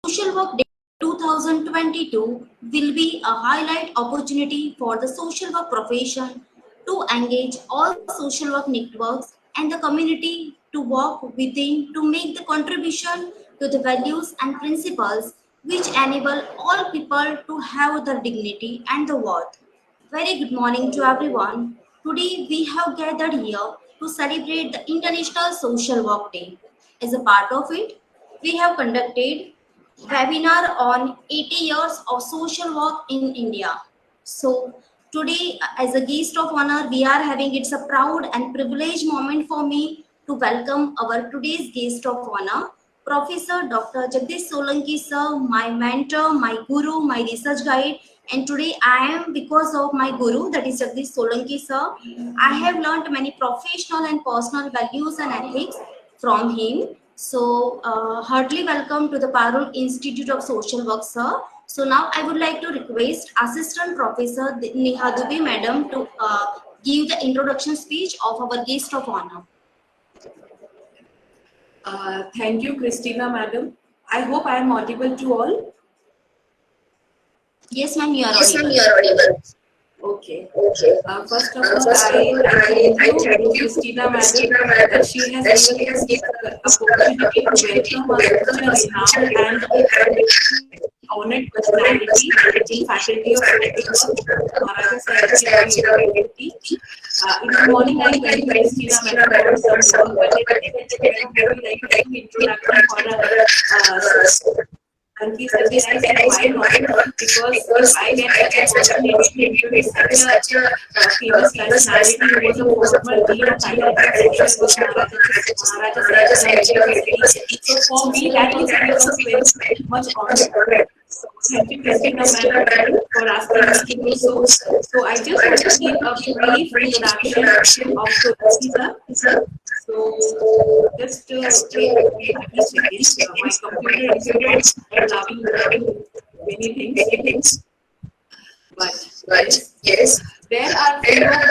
Social Work Day 2022 will be a highlight opportunity for the social work profession to engage all social work networks and the community to work within to make the contribution to the values and principles which enable all people to have the dignity and the worth. Very good morning to everyone. Today we have gathered here to celebrate the International Social Work Day. As a part of it, we have conducted webinar on 80 years of social work in India. So today, as a guest of honor, we are having it's a proud and privileged moment for me to welcome our today's guest of honor, Professor Dr. Jagdish Solanki sir, my mentor, my guru, my research guide. And today I am because of my guru, that is Jagdish Solanki sir. I have learned many professional and personal values and ethics from him. So, heartily welcome to the Parul Institute of Social Work, sir. So now I would like to request Assistant Professor Neha Dubey, Madam, to give the introduction speech of our guest of honor. Thank you, Christina, Madam. I hope I am audible to all. Yes, ma'am, you are Yes, audible. ma'am, you are audible. Okay. Okay. First of all, I thank you, Christina, Madam, that she has given us the opportunity to welcome us such a renowned and honored personality in Faculty of Social Work, Maharaja Sayadaw University. In the morning, I thank Christina, Madam, for some work, but let me like a introduction for and he said, why not? Because I get the opportunity to introduce such a famous personality who was a former dean of Faculty of Social Work, Maharaja Sayadaw University. So for me, that also becomes very much honored. Thank you, Christina, Madam, for asking me to do so. So I just want to give a brief introduction of Solanki. So just wait a second. My computer is allowing many things. But yes, there are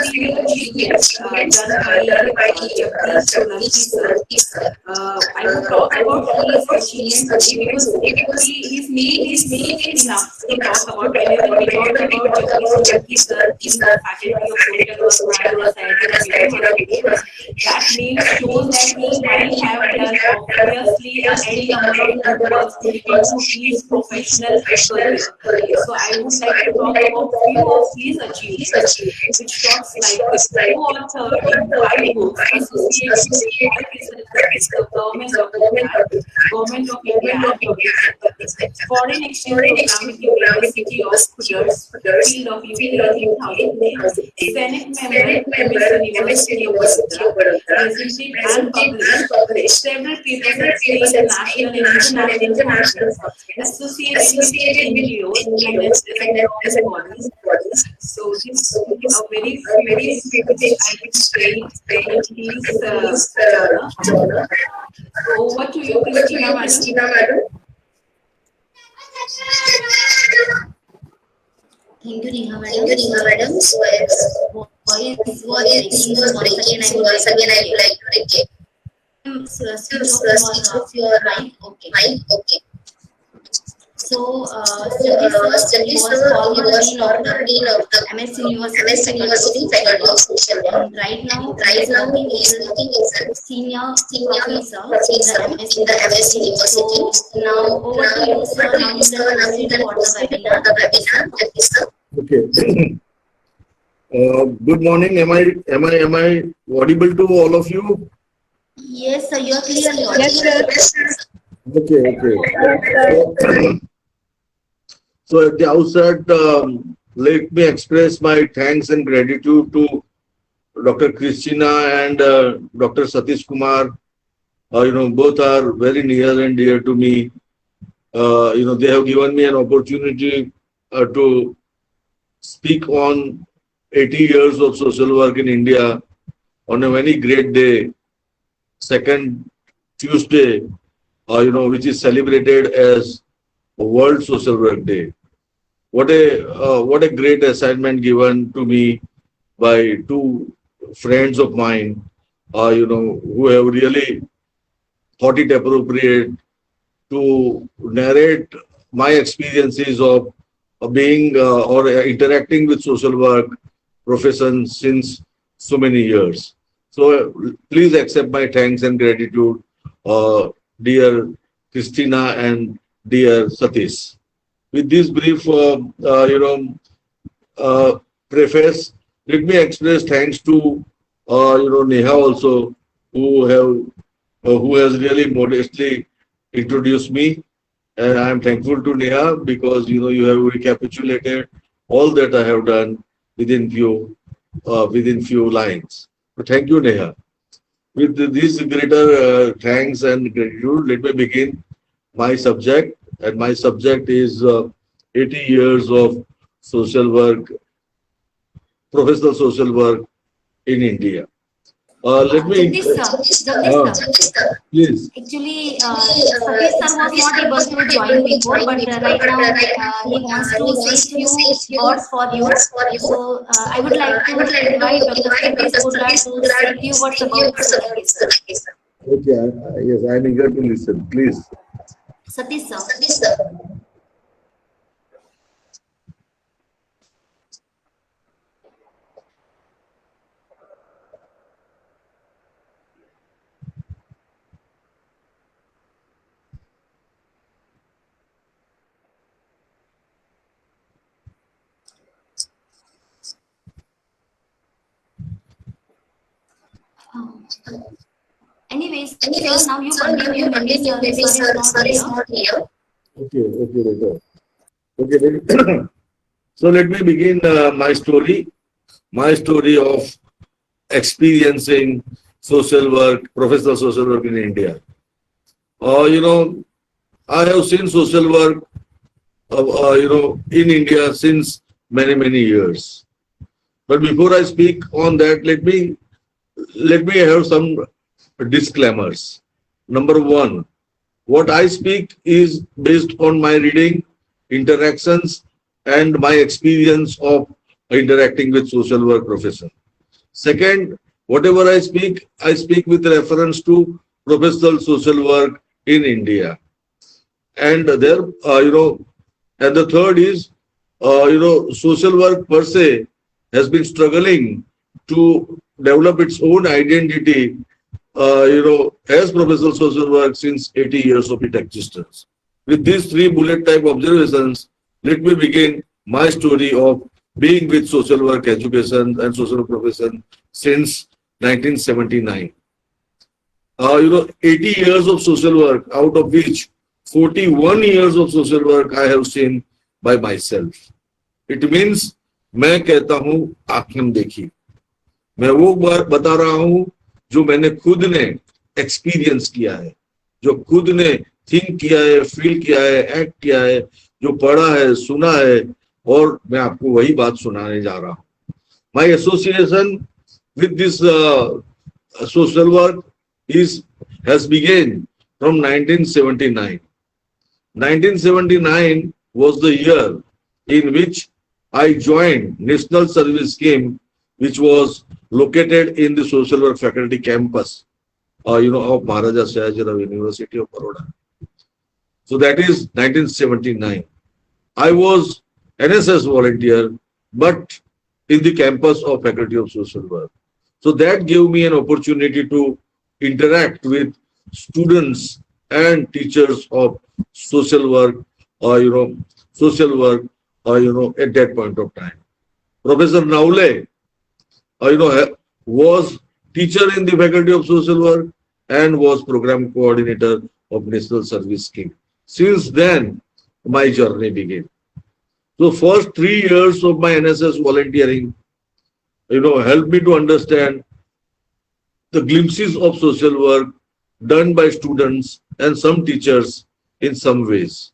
few of the achievements done by Jagdish Solanki sir. I will talk about his achievements because his name is enough to talk about. Whenever we talk about Jagdish Solanki sir in the Faculty of Social Work, Maharaja Sayadaw, that name shows that he might have done obviously any number of works into his professional career. So I would like to talk about few of his achievements, which talks like co-author in 5 books associated with all research the Government of India and public foreign exchange program with University of Kudus, field of UK 2010, Senate member MS University of Baroda, presented and published several papers at state, national and international conferences associated with NGOs and government bodies. So this is a very privileged I can say in his genre. So over to you, Christina, Madam. Thank you, Neha, Madam. So Voice was breaking, so once again I would like to repeat. Switch off your mic. Okay. So, Jagdish sir, he was former dean of the MS University Faculty of Social Work. And right now he is working as a senior professor professor in the MS University. So now over to you, sir. Now you can proceed for the webinar. Jagdish sir. Okay. Good morning. Am I audible to all of you? Yes, sir. You are clearly audible. Yes, sir. Okay. So at the outset, let me express my thanks and gratitude to Dr. Christina and Dr. Satish Kumar. Both are very near and dear to me. They have given me an opportunity to speak on 80 years of social work in India on a very great day, second Tuesday, which is celebrated as World Social Work Day. What a great assignment given to me by two friends of mine, who have really thought it appropriate to narrate my experiences of being or interacting with social work profession since so many years. So please accept my thanks and gratitude, dear Christina and dear Satish. With this brief, preface, let me express thanks to Neha also, who has really modestly introduced me, and I am thankful to Neha because you have recapitulated all that I have done within few lines. So thank you, Neha. With this greater thanks and gratitude, let me begin my subject, and my subject is 80 years of social work, professional social work in India. Let me, Jagdish sir, please. actually, Satish sir was not able to join before, but right now he wants to say few words for you. So I would like to invite Dr. Satish Gullar to say few words about Solanki sir. Okay, yes, I am eager to listen. Please. Satish sir. Anyways, sir, now you continue. Maybe sir is not here. Okay, Rita. Okay, so let me begin my story of experiencing social work, professional social work in India. I have seen social work, in India since many years. But before I speak on that, let me have some disclaimers. Number one, what I speak is based on my reading, interactions, and my experience of interacting with social work profession. Second, whatever I speak with reference to professional social work in India. And there, and the third is, social work per se has been struggling to develop its own identity, as professional social work since 80 years of its existence. With these three bullet type observations, let me begin my story of being with social work education and social profession since 1979. 80 years of social work, out of which 41 years of social work I have seen by myself. It means मैं कहता हूं आंखें देखी, मैं वो बात बता रहा हूं जो मैंने खुद ने एक्सपीरियंस किया है, जो खुद ने थिंक किया है, फील किया है, एक्ट किया है, जो पढ़ा है, सुना है, और मैं आपको वही बात सुनाने जा रहा हूं. My association with this social work has begun from 1979. 1979 was the year in which I joined National Service Scheme, which was located in the social work faculty campus, of Maharaja Sayajirao University of Baroda. So that is 1979. I was NSS volunteer, but in the campus of Faculty of Social Work. So that gave me an opportunity to interact with students and teachers of social work, at that point of time. Professor Naule, was teacher in the Faculty of Social Work and was program coordinator of National Service Scheme. Since then, my journey began. So first 3 years of my NSS volunteering, helped me to understand the glimpses of social work done by students and some teachers in some ways.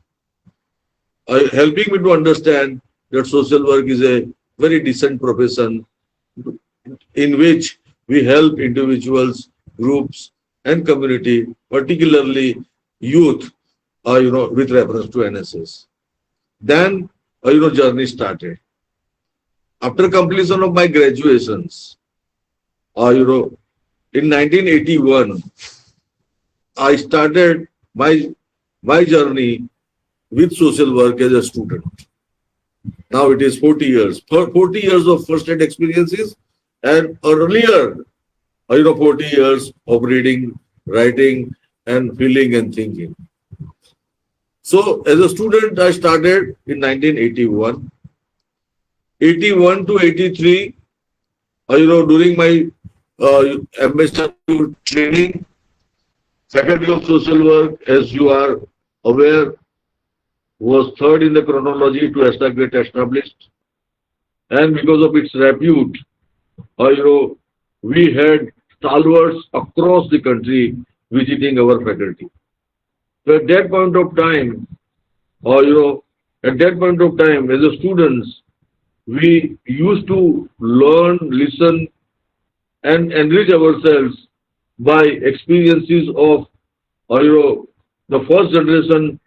Helping me to understand that social work is a very decent profession in which we help individuals, groups, and community, particularly youth, with reference to NSS. Then, journey started. After completion of my graduations, in 1981, I started my my journey with social work as a student. Now it is 40 years. 40 years of first-hand experiences, and earlier, 40 years of reading, writing, and feeling and thinking. So as a student, I started in 1981. 81 to 83, during my ambassador training, Faculty of Social Work, as you are aware, was third in the chronology to get established. And because of its repute, we had stalwarts across the country visiting our faculty. So at that point of time, as a students, we used to learn, listen, and enrich ourselves by experiences of, the first generation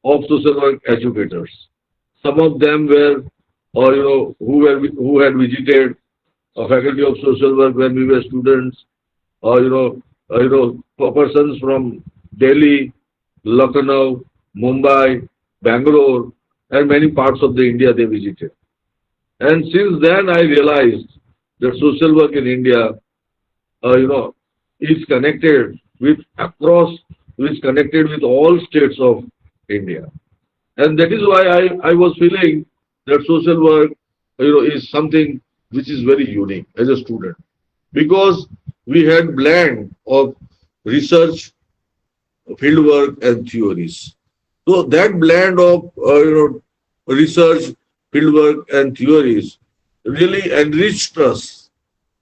of social work educators. Some of them were, who had visited a faculty of social work when we were students, persons from Delhi, Lucknow, Mumbai, Bangalore, and many parts of the India they visited. And since then, I realized that social work in India, is connected with all states of India. And that is why I was feeling that social work, is something which is very unique as a student. Because we had blend of research, fieldwork, and theories. So that blend of, research, fieldwork, and theories really enriched us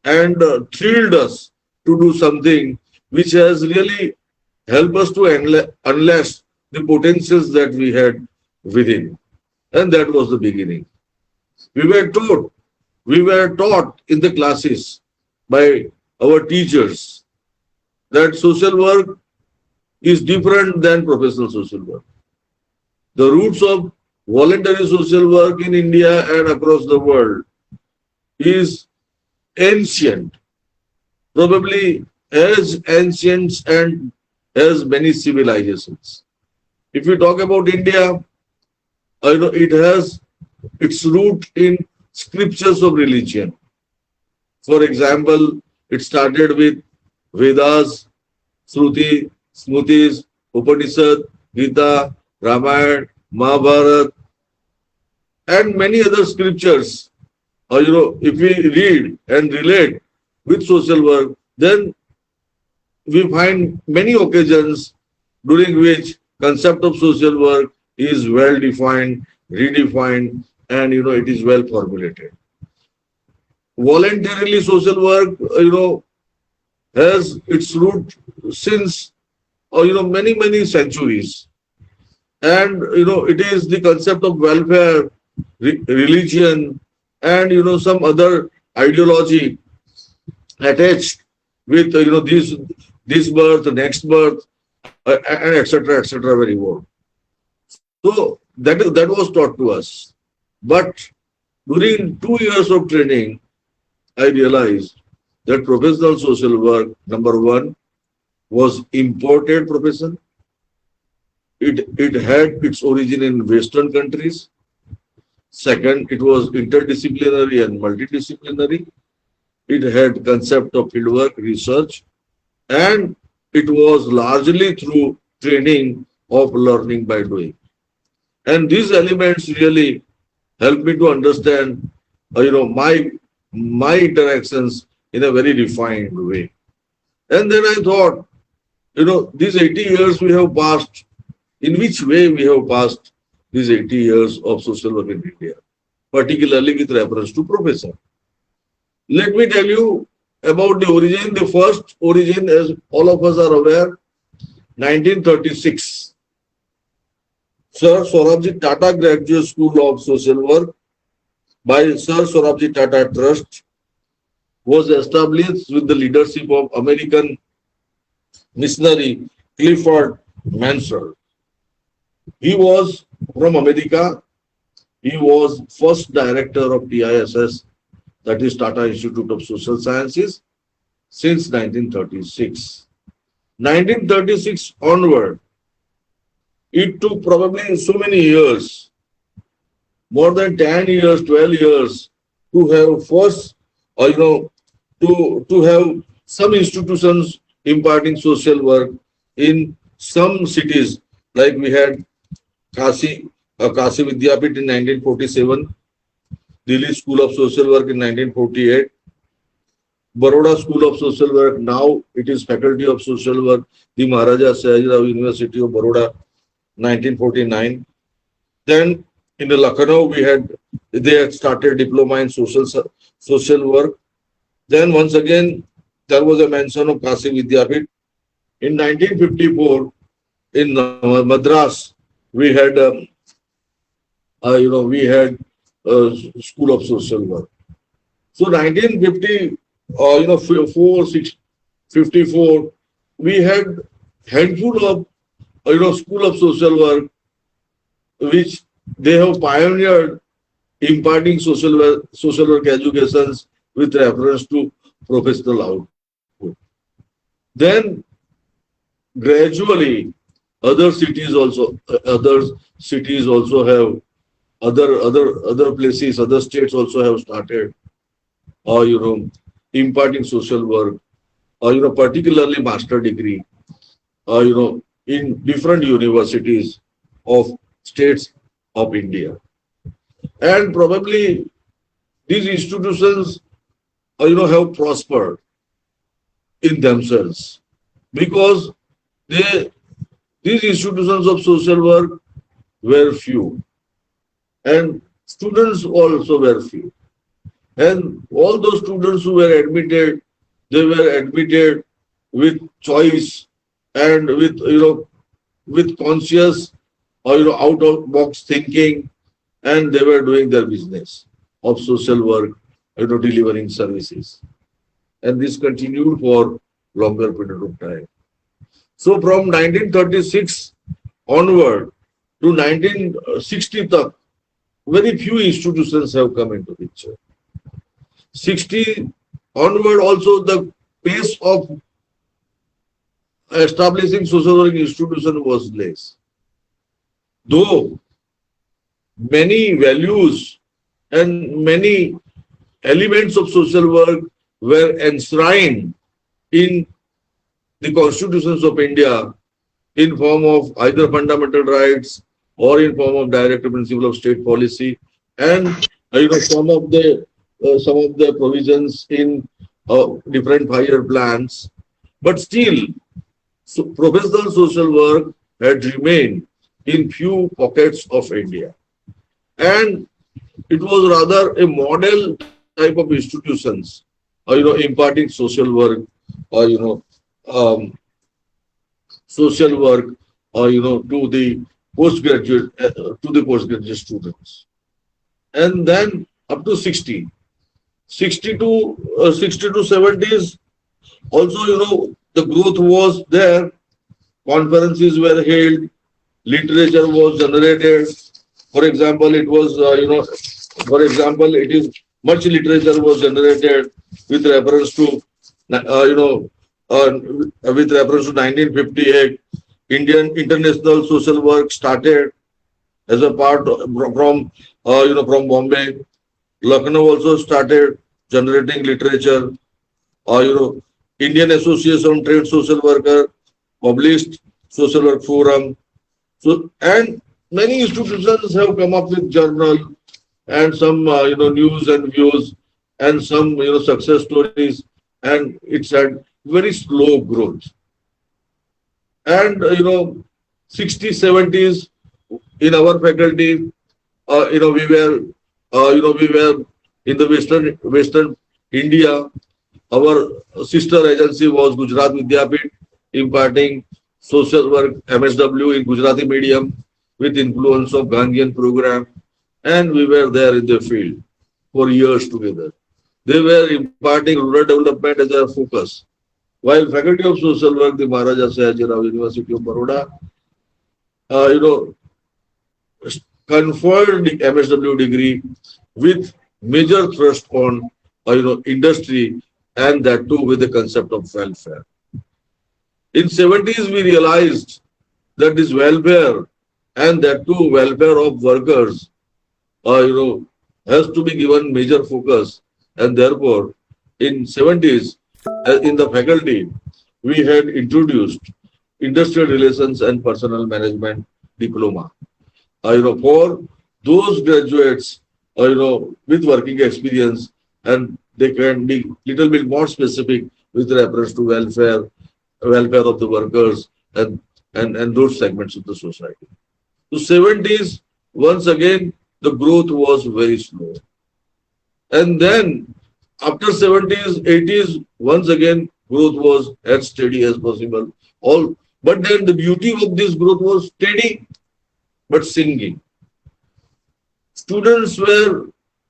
and thrilled us to do something which has really helped us to unleash the potentials that we had within. And that was the beginning. We were taught in the classes by our teachers that social work is different than professional social work. The roots of voluntary social work in India and across the world is ancient, probably as ancient and as many civilizations. If we talk about India, it has its root in scriptures of religion. For example, it started with Vedas, Shruti, Smritis, Upanishad, Gita, Ramayana, Mahabharata, and many other scriptures. If we read and relate with social work, then we find many occasions during which concept of social work is well defined, redefined, and it is well formulated. Voluntarily social work, has its root since many centuries, and it is the concept of welfare, religion, and some other ideology attached with this birth, next birth, and etc. very well. So that was taught to us. But during 2 years of training, I realized that professional social work, number one, was imported profession. It had its origin in Western countries. Second, it was interdisciplinary and multidisciplinary. It had concept of fieldwork, research, and it was largely through training of learning by doing. And these elements really helped me to understand, my interactions in a very refined way. And then I thought, these 80 years we have passed, in which way we have passed these 80 years of social work in India, particularly with reference to profession. Let me tell you about the origin. The first origin, as all of us are aware, 1936. Sir Sorabji Tata Graduate School of Social Work by Sir Sorabji Tata Trust was established with the leadership of American missionary Clifford Mansell. He was from America. He was first director of TISS, that is Tata Institute of Social Sciences, since 1936. 1936 onward, it took probably so many years, more than 10 years, 12 years, to have first, to have some institutions imparting social work in some cities, like we had Kasi Vidyapit in 1947, Delhi School of Social Work in 1948, Baroda School of Social Work, now it is Faculty of Social Work, the Maharaja Sayajirao University of Baroda, 1949. Then in the Lucknow, they had started diploma in social work. Then once again, there was a mention of Kasi Vidyapit. In 1954, in Madras, we had, School of Social Work. So 1950, 54, we had handful of, School of Social Work, which they have pioneered imparting social work educations with reference to professional output. Then gradually, other cities also have other places, other states also have started, imparting social work, particularly master degree, in different universities of states of India. And probably these institutions, have prospered in themselves because these institutions of social work were few and students also were few. And all those students who were admitted, they were admitted with choice and with conscious out of box thinking, and they were doing their business of social work, delivering services. And this continued for longer period of time. So from 1936 onward to 1960, very few institutions have come into picture. 60 onward also, the pace of establishing social work institution was less. Though many values and many elements of social work were enshrined in the constitutions of India in form of either fundamental rights or in form of directive principle of state policy, and some of the provisions in different 5-year plans, but still, professional social work had remained in few pockets of India, and it was rather a model type of institutions, imparting social work, social work, to the postgraduate students, and then up to 60 to 70s, also, the growth was there. Conferences were held, literature was generated. For example, it was, much literature was generated with reference to, with reference to 1958. Indian international social work started as a part from Bombay. Lucknow also started generating literature. Indian Association of Trade Social Worker published Social Work Forum. So, and many institutions have come up with journal and some, news and views and some, success stories, and it's had very slow growth. And, 60s, 70s in our faculty, we were in the Western India. Our sister agency was Gujarat Vidyapit, imparting social work MSW in Gujarati medium with influence of Gandhian program, and we were there in the field for years together. They were imparting rural development as their focus, while Faculty of Social Work, the Maharaja Sayajirao University of Baroda, conferred the MSW degree with major thrust on industry, and that too with the concept of welfare. In 70s, we realized that this welfare and that too welfare of workers, has to be given major focus. And therefore, in 70s, in the faculty, we had introduced industrial relations and personnel management diploma. For those graduates, with working experience, and they can be little bit more specific with reference to welfare of the workers and those segments of the society. So 70s, once again, the growth was very slow. And then after 70s, 80s, once again, growth was as steady as possible. But then the beauty of this growth was steady but singing. Students were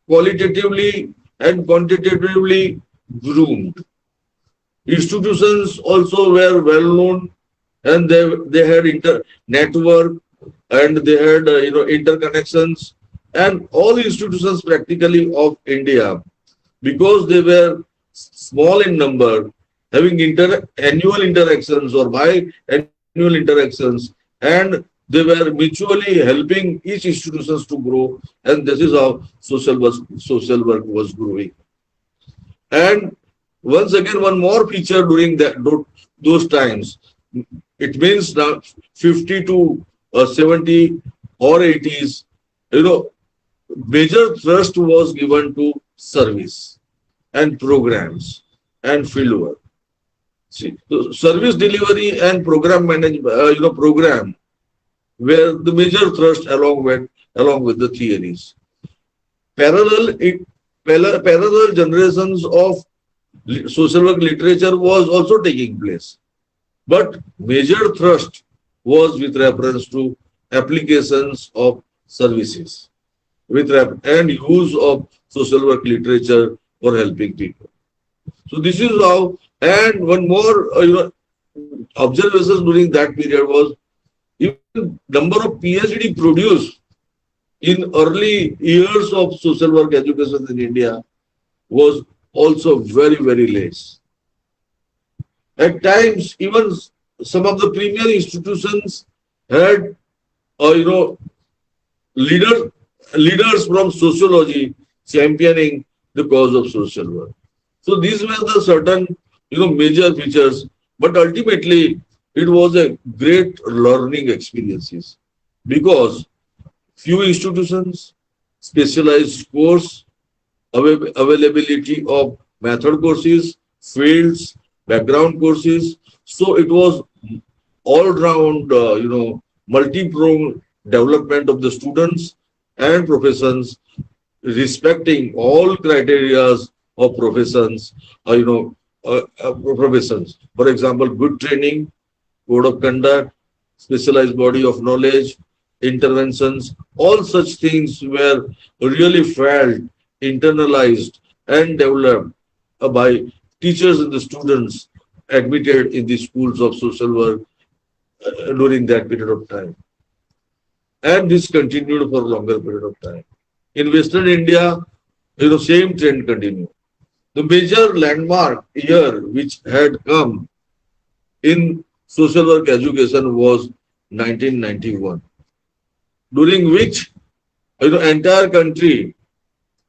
qualitatively and quantitatively groomed. Institutions also were well known, and they had network, and they had interconnections, and all institutions practically of India, because they were small in number, having annual interactions or biannual interactions, and they were mutually helping each institutions to grow, and this is how social work was growing. And once again, one more feature during those times, it means now 50 to 70 or 80s, major thrust was given to service and programs and field work. See, so service delivery and program management, program were the major thrust along with the theories. Parallel generations of social work literature was also taking place, but major thrust was with reference to applications of services and use of social work literature for helping people. So this is how. And one more observations during that period was, even number of PhD produced in early years of social work education in India was also very, very less. At times, even some of the premier institutions had, leaders from sociology championing the cause of social work. So these were the certain, major features, but ultimately it was a great learning experiences, because few institutions, specialized course, availability of method courses, fields, background courses. So it was all-round, multi-pronged development of the students and professions, respecting all criteria of professions, professions. For example, good training, code of conduct, specialized body of knowledge, interventions, all such things were really felt, internalized, and developed by teachers and the students admitted in the schools of social work during that period of time. And this continued for a longer period of time. In Western India, same trend continued. The major landmark year which had come in social work education was 1991, during which entire country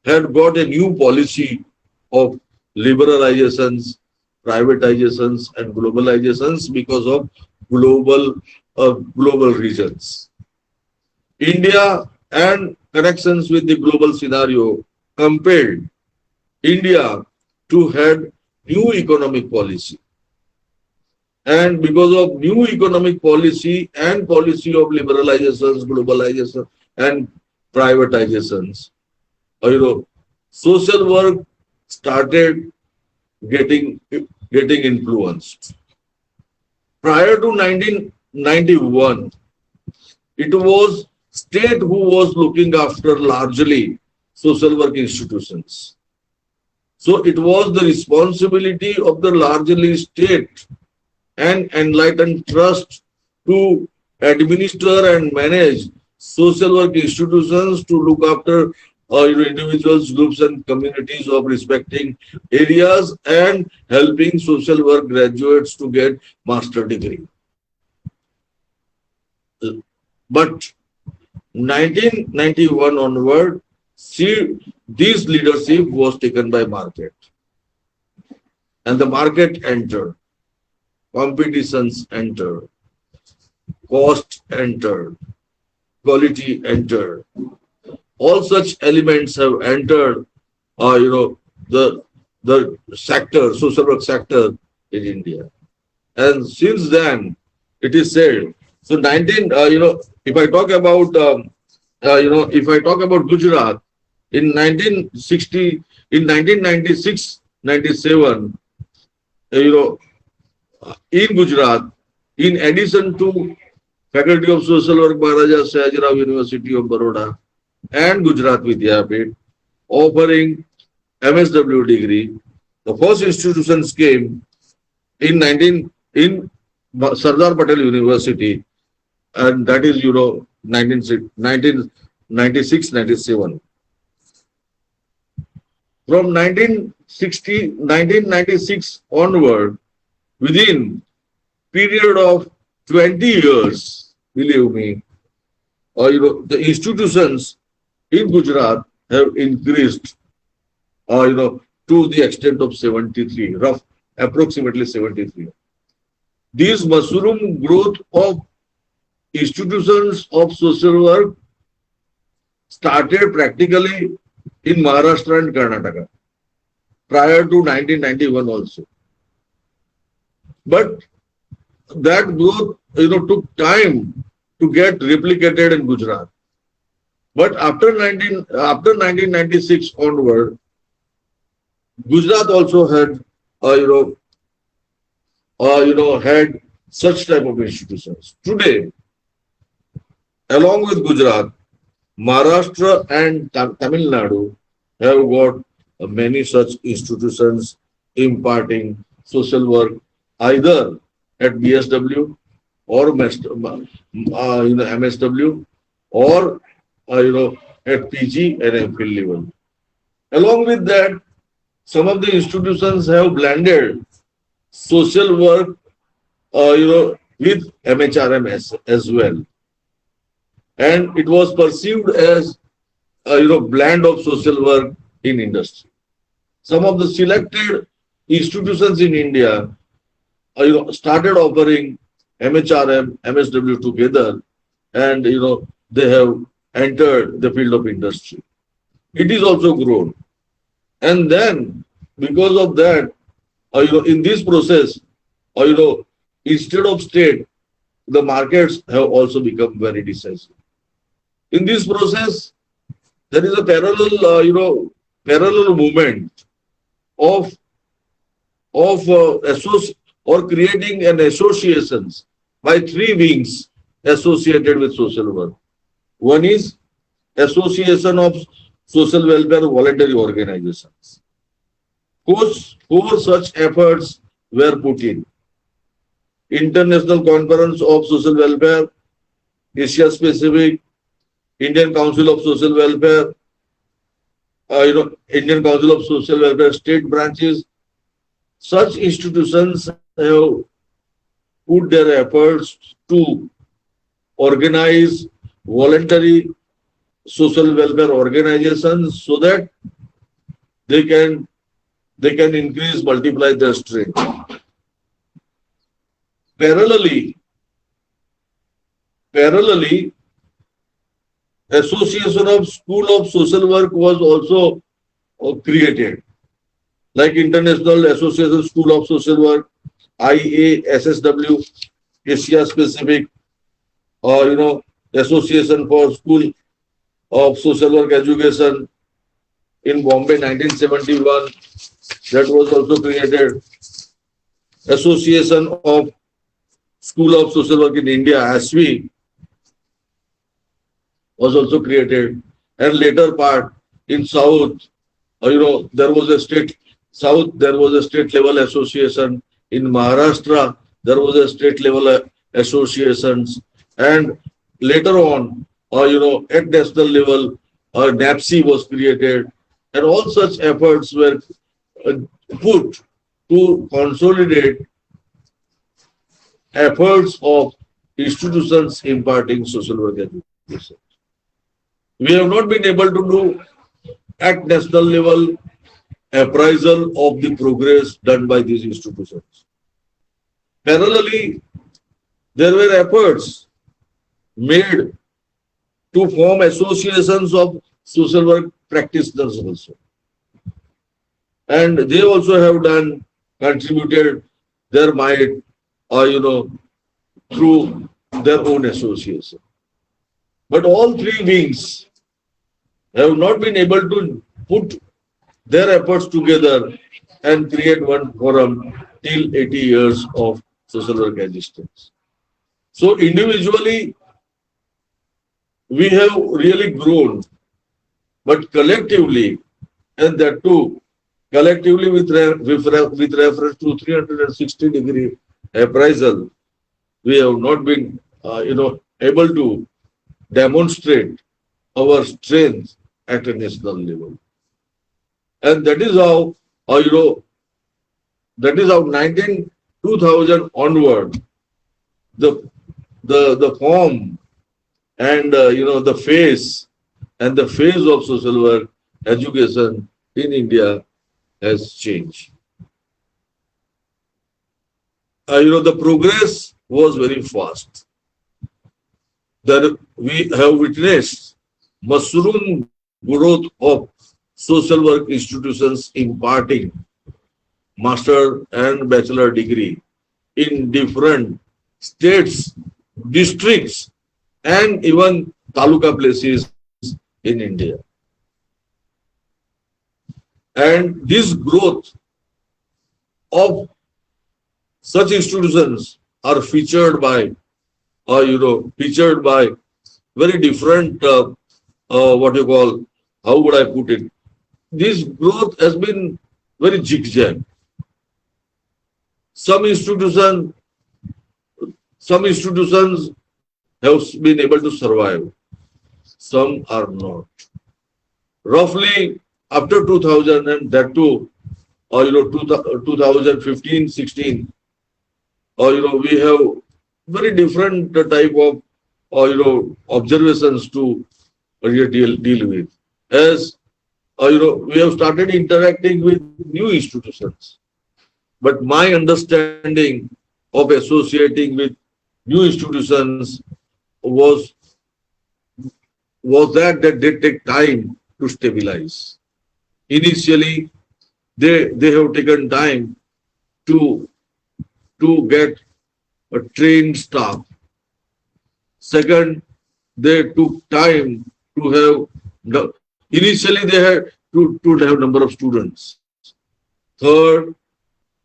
had got a new policy of liberalizations, privatizations, and globalizations because of global regions. India and connections with the global scenario compelled India to have new economic policy. And because of new economic policy and policy of liberalizations, globalization, and privatizations, social work started getting influenced. Prior to 1991, it was state who was looking after largely social work institutions. So it was the responsibility of the largely state and enlightened trust to administer and manage social work institutions, to look after individuals, groups, and communities of respecting areas, and helping social work graduates to get master degree. But 1991 onward, this leadership was taken by market. And the market entered, competitions entered, cost entered, quality entered. All such elements have entered, the sector, social work sector in India. And since then, it is said. So if I talk about, if I talk about Gujarat, in 1960, in 1996, 97, in Gujarat, in addition to Faculty of Social Work, Maharaja Sayajirao University of Baroda and Gujarat Vidyapeeth offering MSW degree, the first institutions came in Sardar Patel University, and that is 1996, 97. From 1996 onward, within period of 20 years, believe me, the institutions in Gujarat have increased, to the extent of 73, approximately 73. This mushroom growth of institutions of social work started practically in Maharashtra and Karnataka prior to 1991 also. But that growth, took time to get replicated in Gujarat. But after 1996 onward, Gujarat also had, had such type of institutions. Today, along with Gujarat, Maharashtra and Tamil Nadu have got many such institutions imparting social work either at BSW or MSW or at PG and MPhil level. Along with that, some of the institutions have blended social work, with MHRM as well. And it was perceived as, blend of social work in industry. Some of the selected institutions in India, started offering MHRM, MSW together, and, they have entered the field of industry. It is also grown. And then, because of that, in this process, instead of state, the markets have also become very decisive. In this process, there is a parallel movement of creating an associations by three wings associated with social work. One is Association of Social Welfare Voluntary Organizations. Four such efforts were put in. International Conference of Social Welfare, Asia Pacific, Indian Council of Social Welfare, Indian Council of Social Welfare state branches. Such institutions have put their efforts to organize voluntary social welfare organizations so that they can increase, multiply their strength. Parallelly, Association of School of Social Work was also created, like International Association School of Social Work, IASSW, Asia Pacific, Association for School of Social Work Education in Bombay, 1971. That was also created. Association of School of Social Work in India, ASWI, was also created. And later part in South, there was a state level association. In Maharashtra, there was a state level associations. And later on, at national level, NAPSI was created. And all such efforts were put to consolidate efforts of institutions imparting social work education. We have not been able to do at national level appraisal of the progress done by these institutions. Parallelly, there were efforts made to form associations of social work practitioners also. And they also have contributed their might, through their own association. But all three wings have not been able to put their efforts together and create one forum till 80 years of social work existence. So individually, we have really grown, but collectively, and that too, collectively with reference to 360-degree appraisal, we have not been, able to demonstrate our strength at a national level. And that is how, 2000 onward, the form and, the phase of social work education in India has changed. The progress was very fast. That we have witnessed mushroom growth of social work institutions imparting master and bachelor degree in different states, districts, and even taluka places in India. And this growth of such institutions are featured by very different, how would I put it? This growth has been very zigzag. Some institutions have been able to survive. Some are not. Roughly after 2000 and that too, 2015, 16, we have very different type of, observations to deal with. As, we have started interacting with new institutions. But my understanding of associating with new institutions was that they take time to stabilize. Initially, they have taken time to get a trained staff. Second, they took time to have, initially they had to have number of students. Third,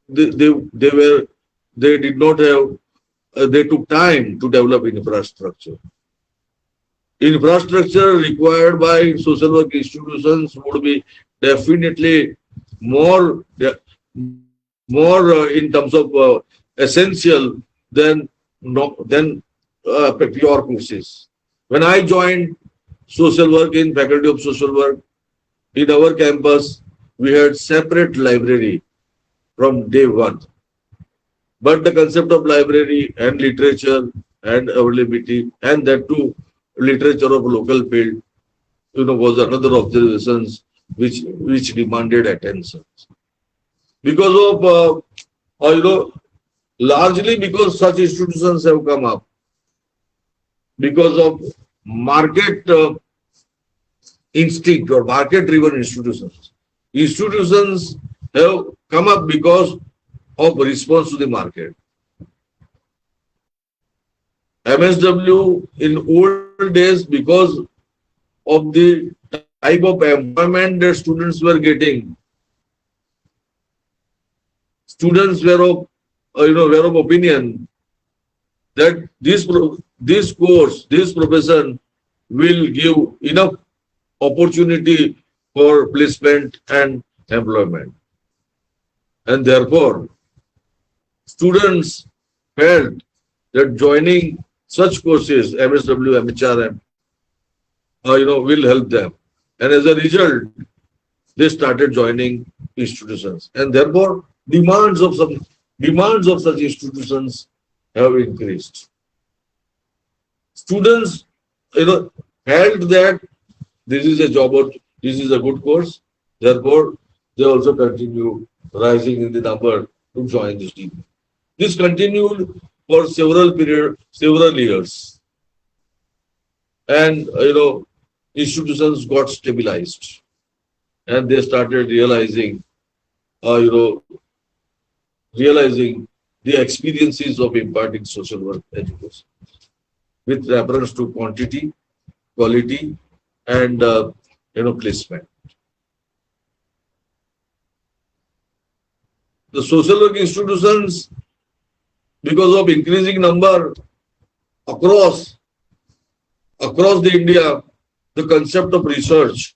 they did not have, they took time to develop infrastructure. Infrastructure required by social work institutions would be definitely more in terms of essential than pure courses. When I joined social work in Faculty of Social Work, in our campus, we had separate library from day one. But the concept of library and literature and availability, and that too, literature of local field, was another observations which demanded attention. Because of, largely because such institutions have come up, because of market instinct or market-driven institutions. Institutions have come up because of response to the market. MSW in old days, because of the type of employment that students were getting, students were of opinion that this course, this profession will give enough opportunity for placement and employment. And therefore, students felt that joining such courses, MSW, MHRM, will help them. And as a result, they started joining institutions. And therefore, demands of such institutions have increased. Students, felt that this is a job or this is a good course. Therefore, they also continue rising in the number to join this team. This continued for several years, and institutions got stabilized, and they started uh, you know, realizing the experiences of imparting social work education with reference to quantity, quality, and placement. The social work institutions, because of increasing number across the India, the concept of research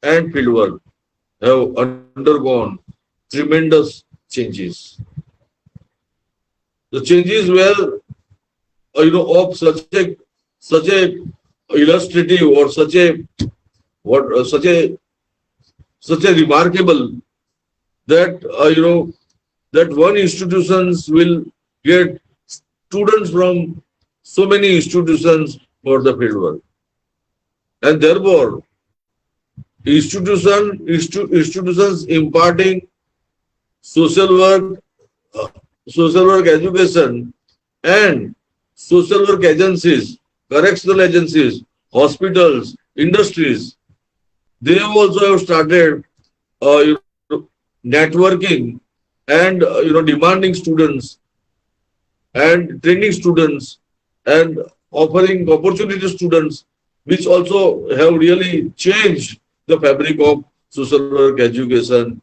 and fieldwork have undergone tremendous changes. The changes were, of such a illustrative or such a remarkable that that one institutions will get students from so many institutions for the fieldwork, and therefore institutions imparting social work social work education and social work agencies, correctional agencies, hospitals, industries, they have also have started networking and demanding students and training students and offering opportunity to students, which also have really changed the fabric of social work education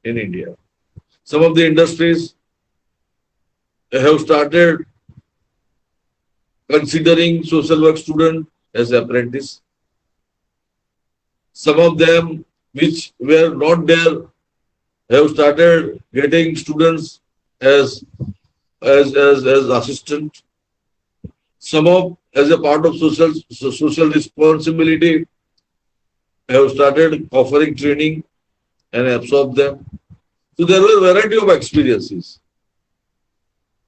in India. Some of the industries have started considering social work student as apprentice. Some of them which were not there have started getting students as assistant. Some of as a part of social responsibility have started offering training and absorb them. So there were a variety of experiences.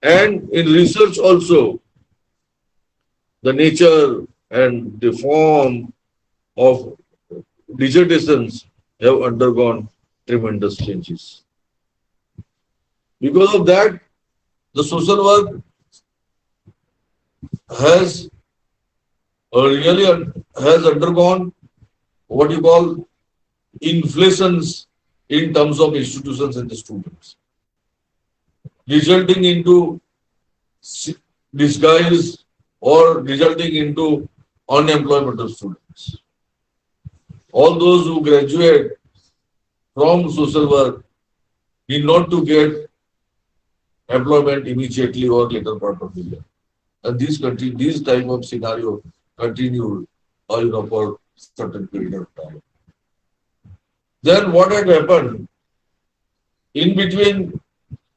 And in research also, the nature and the form of dissertations have undergone tremendous changes. Because of that, the social work has undergone what you call inflations in terms of institutions and the students, resulting into disguise or resulting into unemployment of students. All those who graduate from social work need not to get employment immediately or later part of the year. And these type of scenario continued for certain period of time. Then what had happened? In between,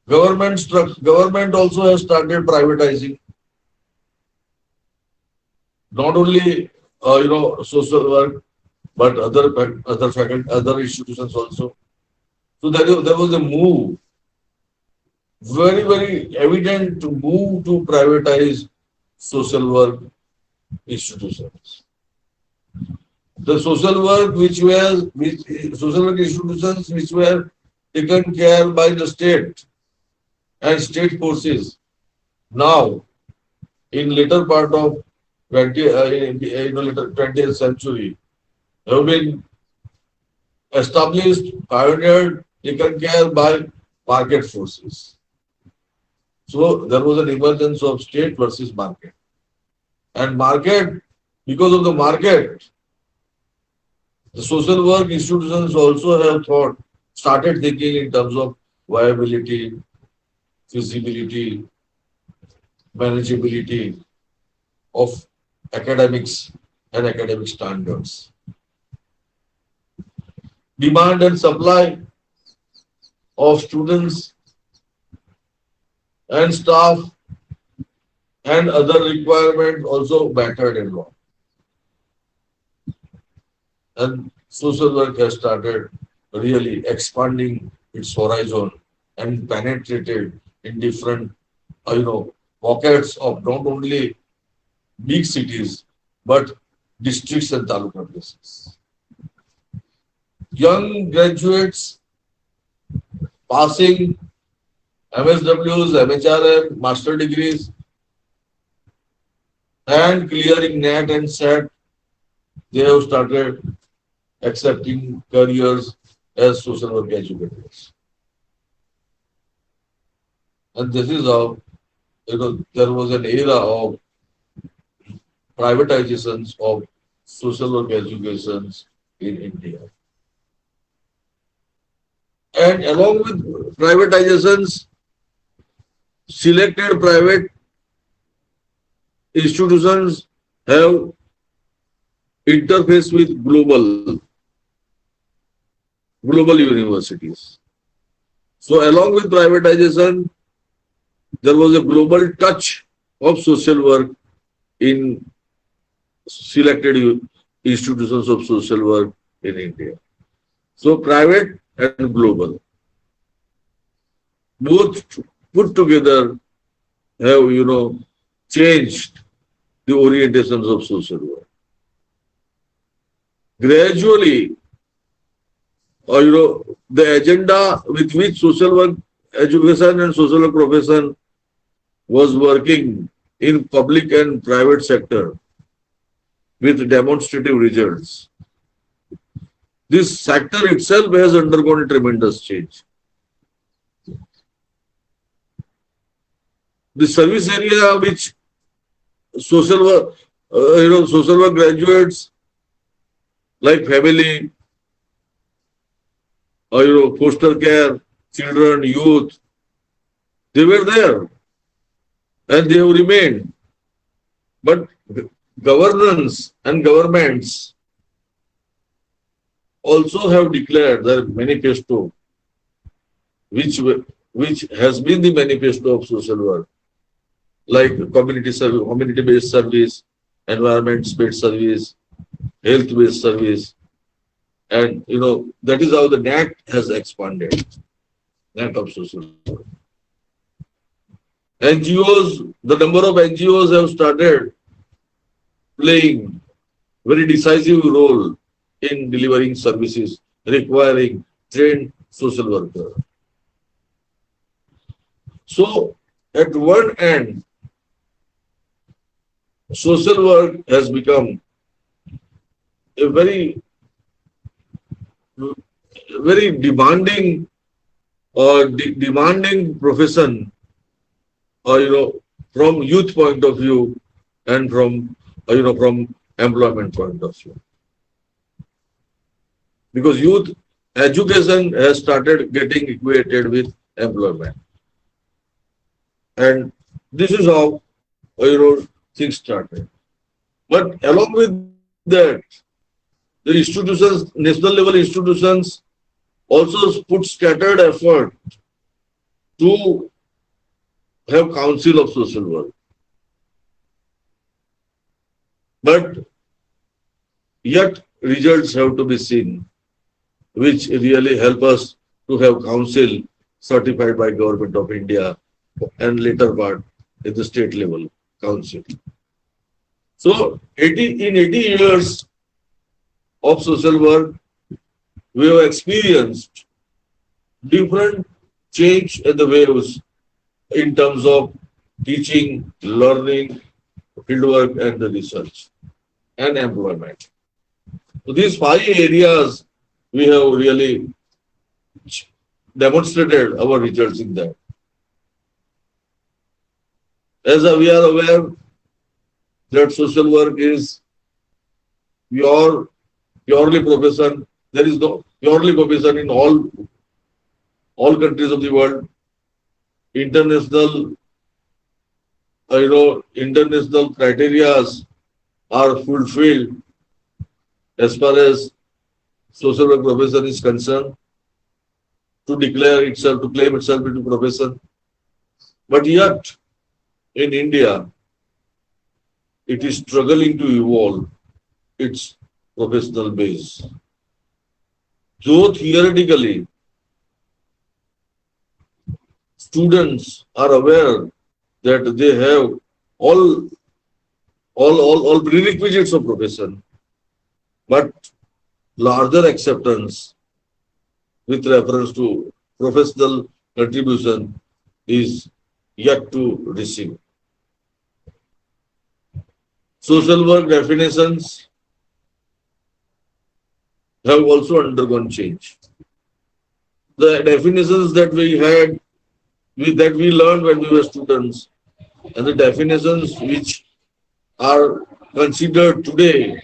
government also has started privatizing not only social work but other institutions also. So there was a move, very evident to move to privatize social work institutions. The social work social work institutions which were taken care by the state and state forces, now in later part of 20th century have been established, pioneered, taken care by market forces. So there was an emergence of state versus market. And market, because of the market, the social work institutions also have started thinking in terms of viability, feasibility, manageability of academics and academic standards. Demand and supply of students and staff and other requirements also mattered a lot. And social work has started really expanding its horizon and penetrated in different, pockets of not only big cities, but districts and taluka places. young graduates passing MSWs, MHRM, master degrees, and clearing NET and SET, they have started accepting careers as social work educators. And this is how, there was an era of privatizations of social work educations in India. And along with privatizations, selected private institutions have interface with global universities. So along with privatization, there was a global touch of social work in selected institutions of social work in India. So private and global, both put together have, changed the orientations of social work. Gradually, the agenda with which social work education and social work profession was working in public and private sector with demonstrative results. This sector itself has undergone a tremendous change. The service area which social work graduates like family, foster care, children, youth, they were there and they have remained. But governance and governments also have declared their manifesto, which has been the manifesto of social work, like community-based service, environment-based service, health-based service, and that is how the NAT has expanded. NAT of social work. NGOs, the number of NGOs have started playing very decisive role in delivering services requiring trained social workers. So, at one end, social work has become a very demanding profession, from youth point of view and from employment point of view. Because youth education has started getting equated with employment. And this is how, things started. But along with that, the institutions, national level institutions also put scattered effort to have council of social work. But yet results have to be seen, which really help us to have council certified by Government of India and later part at the state level council. So in 80 years of social work, we have experienced different change in the waves in terms of teaching, learning, fieldwork and the research and employment. So these 5 areas we have really demonstrated our results in that. As we are aware that social work is purely profession. There is no purely profession in all countries of the world. International criteria are fulfilled as far as social work profession is concerned to declare itself, to claim itself into profession. But yet, in India, it is struggling to evolve its professional base. Though theoretically, students are aware that they have all prerequisites of profession, but larger acceptance with reference to professional contribution is yet to receive. Social work definitions have also undergone change. The definitions that we had, that we learned when we were students, and the definitions which are considered today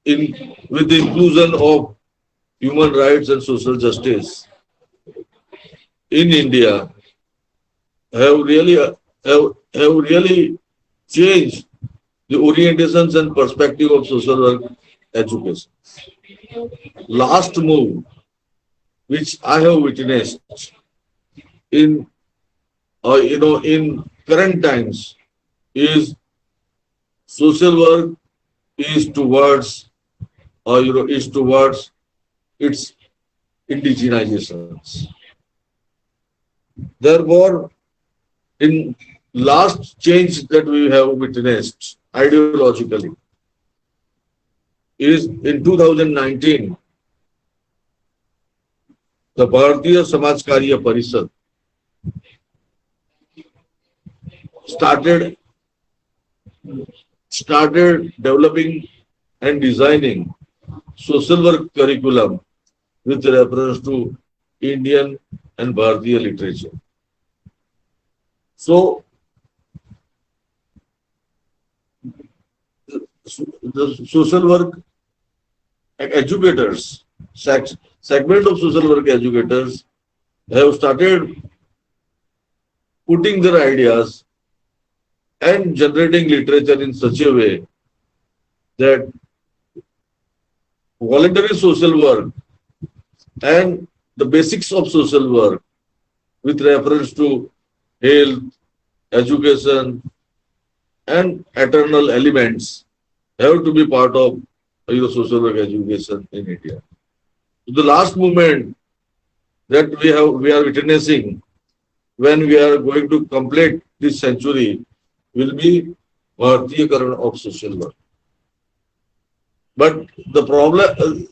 with the inclusion of human rights and social justice in India have really changed the orientations and perspective of social work education. Last move which I have witnessed in in current times is social work is towards its indigenizations. Therefore, in last change that we have witnessed ideologically is in 2019, the Bharatiya Samaj Karya Parishad started developing and designing social work curriculum with reference to Indian and Bharatiya literature. So, the social work educators, segment of social work educators have started putting their ideas and generating literature in such a way that voluntary social work and the basics of social work with reference to health, education, and eternal elements have to be part of social work education in India. The last movement that we are witnessing when we are going to complete this century will be Bharatiyakaran of social work. But the problem,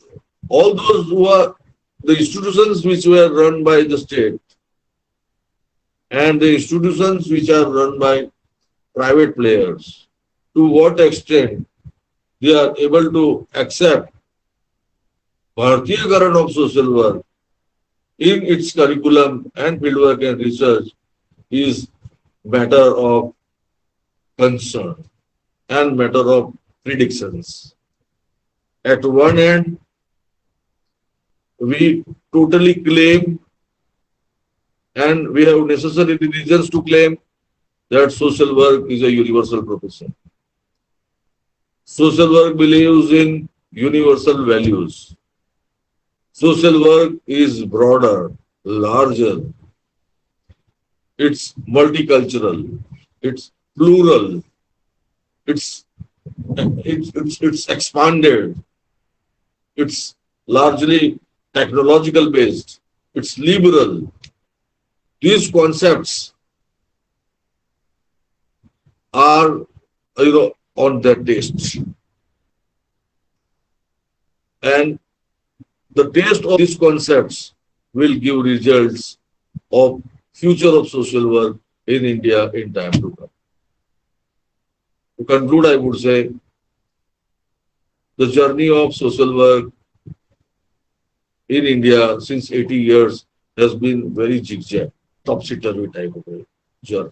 all those who are the institutions which were run by the state and the institutions which are run by private players, to what extent they are able to accept Bharatiyakaran of social work in its curriculum and fieldwork and research is matter of concern and matter of predictions. At one end, we totally claim and we have necessary reasons to claim that social work is a universal profession. Social work believes in universal values. Social work is broader, larger. It's multicultural. It's plural. It's expanded. It's largely technological based. It's liberal. These concepts are, on their taste. And the taste of these concepts will give results of future of social work in India in time to come. To conclude, I would say the journey of social work in India since 80 years has been very zigzag, topsy-turvy type of a journey.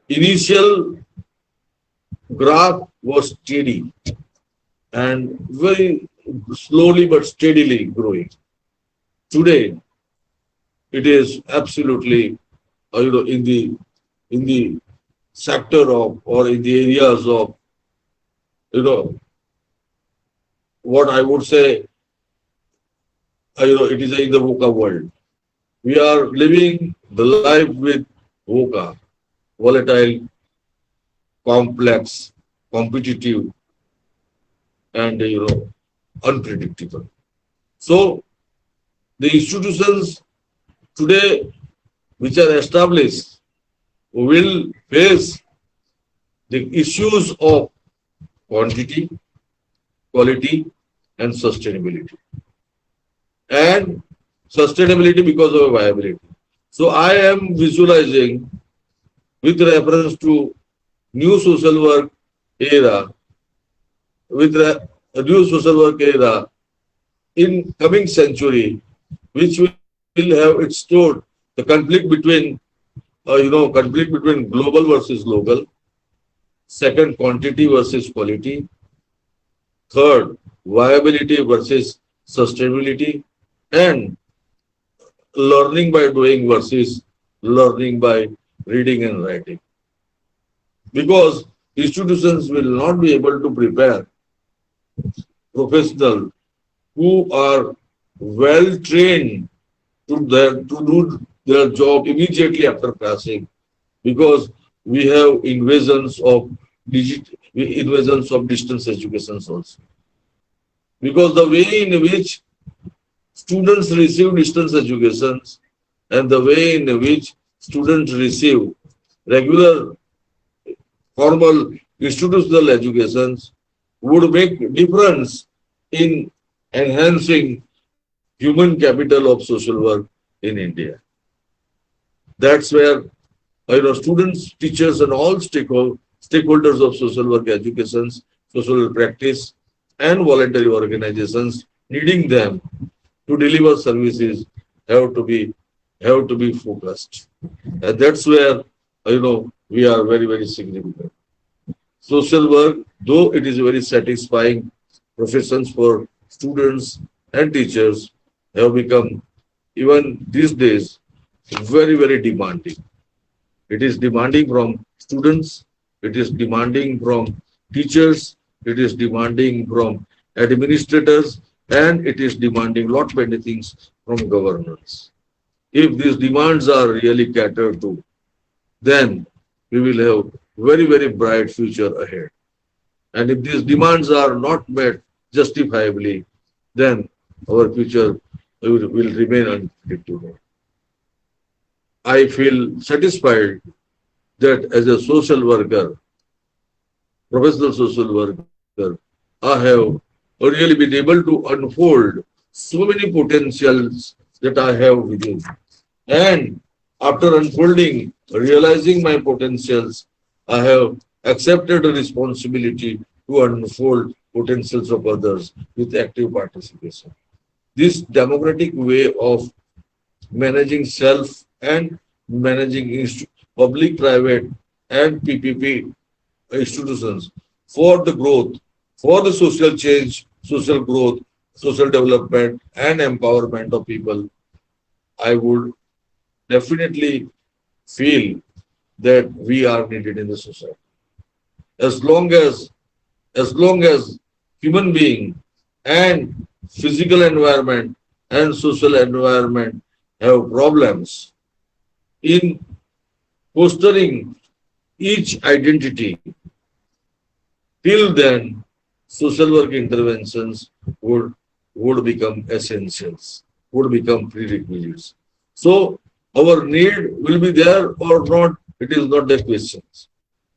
Initial graph was steady and very slowly but steadily growing. Today, it is absolutely, in the sector of or in the areas of, what I would say, it is in the VUCA world. We are living the life with VUCA, volatile, complex, competitive, and unpredictable. So the institutions today which are established will face the issues of quantity, quality, and sustainability. And sustainability because of viability. So I am visualizing with reference to new social work era, a new social work era in coming century, which will have explored the conflict between, conflict between global versus local. Second, quantity versus quality. Third, viability versus sustainability. And learning by doing versus learning by reading and writing. Because institutions will not be able to prepare professionals who are well trained to do their job immediately after passing, because we have invasions of distance education also. Because the way in which students receive distance educations and the way in which students receive regular formal institutional educations would make difference in enhancing human capital of social work in India. That's where students, teachers, and all stakeholders of social work educations, social practice, and voluntary organizations needing them to deliver services have to be focused, and that's where we are very, very significant. Social work, though it is a very satisfying professions for students and teachers, have become even these days very, very demanding. It is demanding from students, it is demanding from teachers, it is demanding from administrators, and it is demanding lot many things from governance. If these demands are really catered to, then we will have very, very bright future ahead. And if these demands are not met justifiably, then our future will remain unpredictable. I feel satisfied that as a social worker, professional social worker, I have really been able to unfold so many potentials that I have within. And after unfolding, realizing my potentials, I have accepted a responsibility to unfold potentials of others with active participation. This democratic way of managing self and managing public, private, and PPP institutions for the growth, for the social change, social growth, social development, and empowerment of people, I would definitely feel that we are needed in the society. As long as human being and physical environment and social environment have problems in fostering each identity, till then social work interventions would become essentials, would become prerequisites. So our need will be there or not, it is not the question.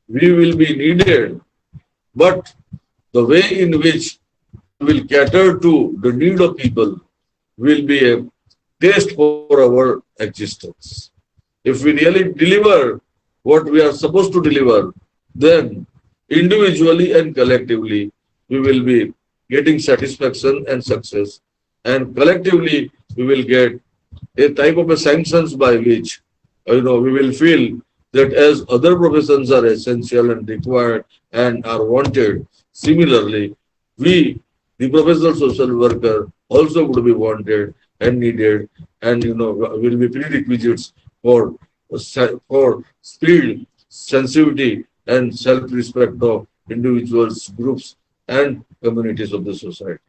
We will be needed, but the way in which we will cater to the need of people will be a test for our existence. If we really deliver what we are supposed to deliver, then individually and collectively we will be getting satisfaction and success, and collectively we will get a type of a sanctions by which we will feel that as other professions are essential and required and are wanted, similarly we, the professional social worker, also would be wanted and needed, and will be prerequisites for speed, sensitivity, and self-respect of individuals, groups, and communities of the society.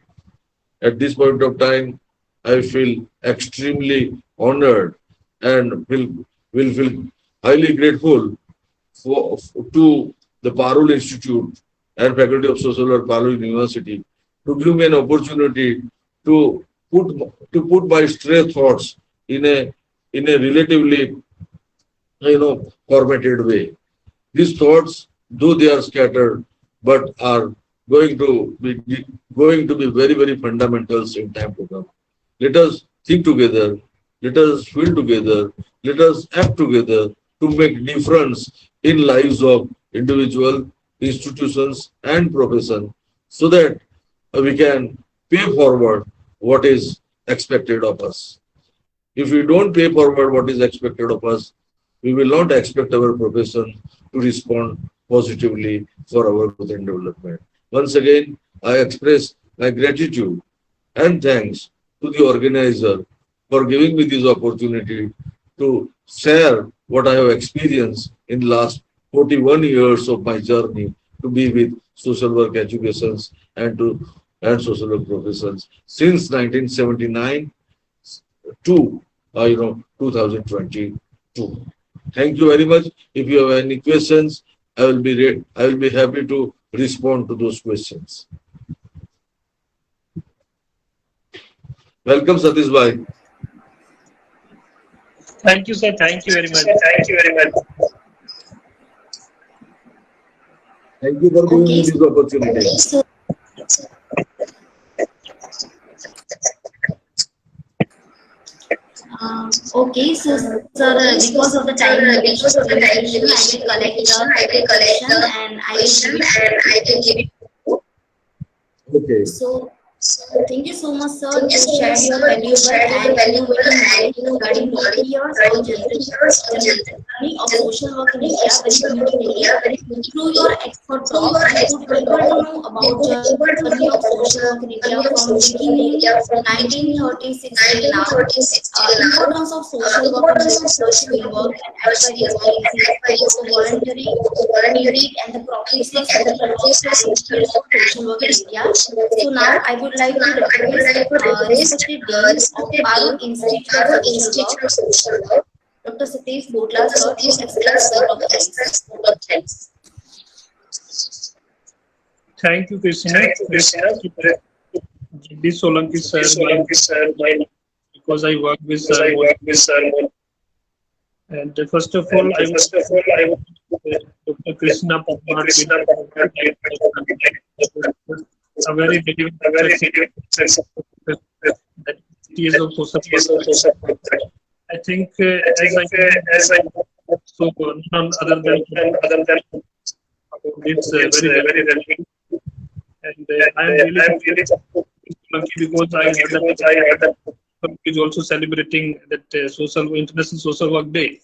At this point of time, I feel extremely honored and will feel highly grateful to the Parul Institute and Faculty of Social Work, Parul University, to give me an opportunity to put my stray thoughts in a relatively formatted way. These thoughts, though they are scattered, but are going to be very, very fundamentals in time to come. Let us think together, let us feel together, let us act together to make difference in lives of individual, institutions and profession, so that we can pay forward what is expected of us. If we don't pay forward what is expected of us, we will not expect our profession to respond positively for our growth and development. Once again, I express my gratitude and thanks to the organizer for giving me this opportunity to share what I have experienced in the last 41 years of my journey to be with social work educations and social work professions since 1979 to 2022. Thank you very much. If you have any questions, I will be happy to respond to those questions. Welcome, Satish Bhai. Thank you, sir. Thank you very much. Thank you very much. Thank you for giving me this opportunity. Okay, so sir, because of the time limitation, I will collect the question and I will give it. Okay. So, thank you so much, sir. You shared your valuable and innovative knowledge regarding 40 years of journey of social work in India, through your expert talk, I could able to know about journey of social work in India from beginning 1936 till now, importance of social work in research fieldwork and advocacy, voluntary and the professional support of social work in India. So now I would like to request respected Dean of Parul Institute of Social Work, Dr. Satish Botla sir, to express vote of thanks. Thank you, Krishna. Jagdish Solanki sir, because I work with sir. And first of all, I would Dr. Krishna Parmar, a very that is of social work. I think as I so none other than it's very relevant, and I am really lucky because I heard that is also celebrating that International Social Work Day,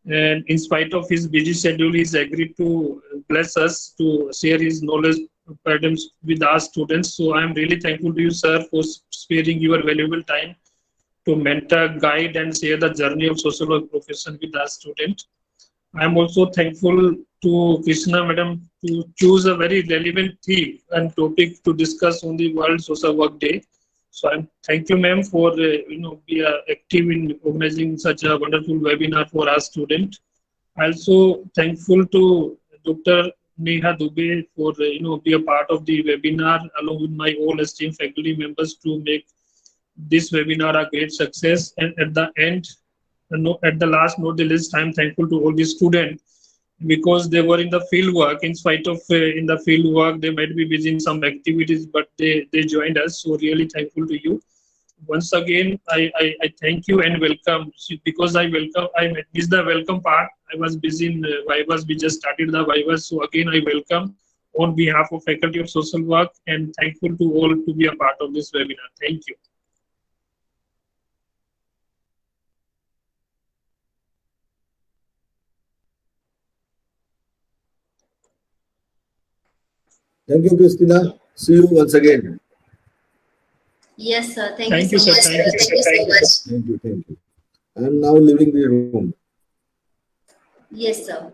and in spite of his busy schedule, he's agreed to bless us to share his knowledge paradigms with our students. So I am really thankful to you, sir, for sparing your valuable time to mentor, guide, and share the journey of social work profession with our students. I am also thankful to Krishna Madam to choose a very relevant theme and topic to discuss on the World Social Work Day. So thank you, ma'am, for be active in organizing such a wonderful webinar for our students. Also thankful to Dr. Neha Dubey for be a part of the webinar along with my all esteemed faculty members to make this webinar a great success. And at the end, at the last, not the least, I am thankful to all the students because they were in the field work. In spite of in the field work, they might be busy in some activities, but they joined us. So really thankful to you. Once again, I thank you and welcome. Because I missed the welcome part. I was busy in Vivas. We just started the Vivas. So again, I welcome on behalf of Faculty of Social Work and thankful to all to be a part of this webinar. Thank you. Thank you, Christina. See you once again. Yes, sir. Thank you, sir. Thank you so much. Thank you. I am now leaving the room. Yes, sir.